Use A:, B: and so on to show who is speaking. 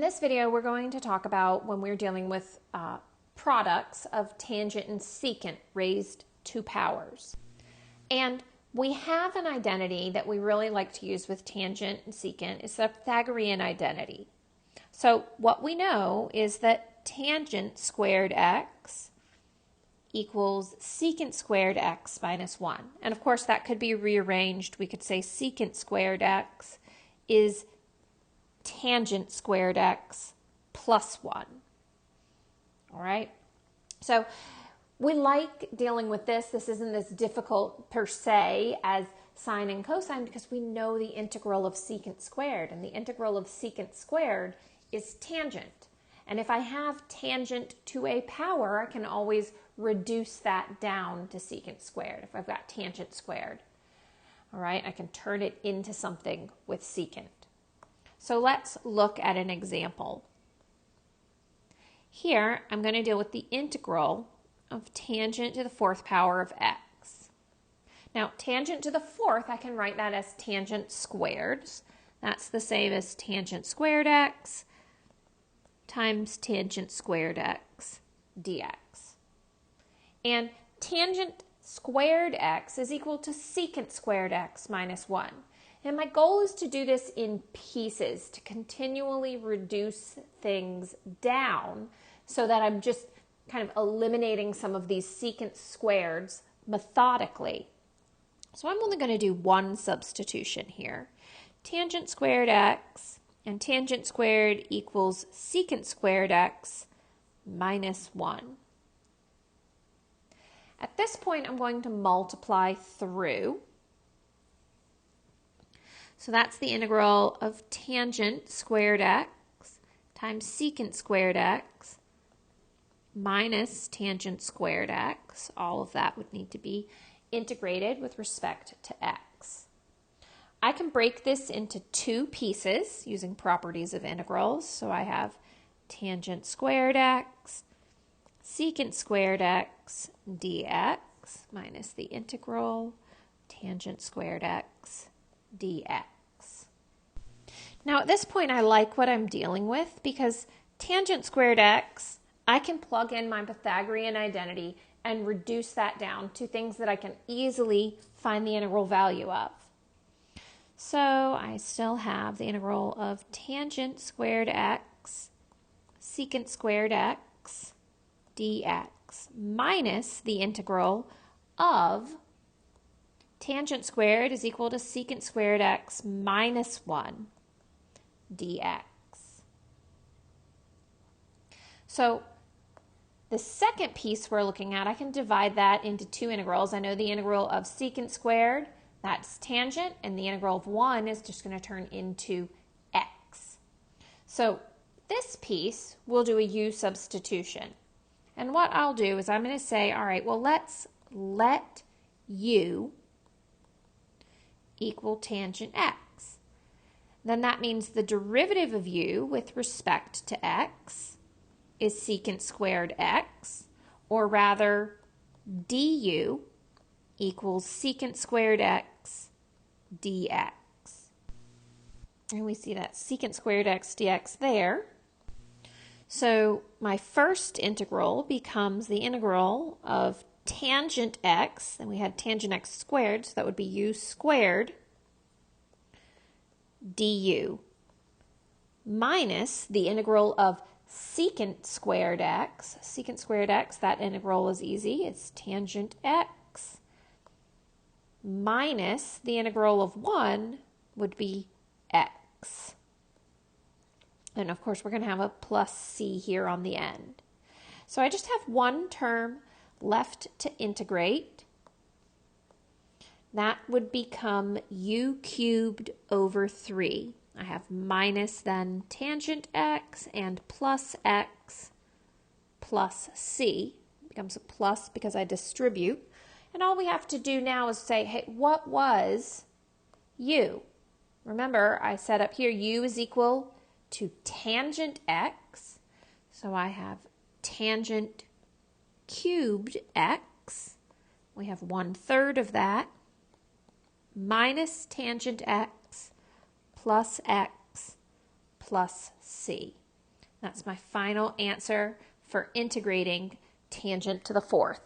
A: this video, we're going to talk about when we're dealing with products of tangent and secant raised to powers. And we have an identity that we really like to use with tangent and secant. It's the Pythagorean identity. So what we know is that tangent squared x equals secant squared x minus 1. And of course that could be rearranged. We could say secant squared x is tangent squared x plus 1. All right? So we like dealing with this. This isn't as difficult per se as sine and cosine because we know the integral of secant squared. And the integral of secant squared is tangent. And if I have tangent to a power, I can always reduce that down to secant squared if I've got tangent squared. All right, I can turn it into something with secant. So let's look at an example. Here, I'm going to deal with the integral of tangent to the fourth power of x. Now, tangent to the fourth, I can write that as tangent squared. That's the same as tangent squared x times tangent squared x dx. And tangent squared x is equal to secant squared x minus 1. And my goal is to do this in pieces, to continually reduce things down so that I'm just kind of eliminating some of these secant squareds methodically. So I'm only going to do one substitution here. Tangent squared x and tangent squared equals secant squared x minus 1. At this point, I'm going to multiply through. So that's the integral of tangent squared x times secant squared x minus tangent squared x. All of that would need to be integrated with respect to x. I can break this into two pieces using properties of integrals. So I have tangent squared x, secant squared x dx minus the integral tangent squared x dx. Now at this point I like what I'm dealing with because tangent squared x, I can plug in my Pythagorean identity and reduce that down to things that I can easily find the integral value of. So I still have the integral of tangent squared x, secant squared x dx minus the integral of tangent squared is equal to secant squared x minus 1 dx. So the second piece we're looking at, I can divide that into two integrals. I know the integral of secant squared, that's tangent, and the integral of 1 is just going to turn into x. So this piece, we'll do a u substitution. And what I'll do is I'm going to say, all right, well, let's let u equal tangent x. Then that means the derivative of u with respect to x is secant squared x, or rather du equals secant squared x dx. And we see that secant squared x dx there. So my first integral becomes the integral of tangent x, and we had tangent x squared, so that would be u squared du minus the integral of secant squared x. Secant squared x, that integral is easy. It's tangent x minus the integral of 1 would be x. And of course, we're going to have a plus c here on the end. So I just have one term left to integrate. That would become u cubed over 3. I have minus then tangent x and plus x plus c. It becomes a plus because I distribute. And all we have to do now is say, hey, what was u? Remember, I set up here u is equal to tangent x. So I have tangent cubed x. We have 1/3 of that minus tangent x plus c. That's my final answer for integrating tangent to the fourth.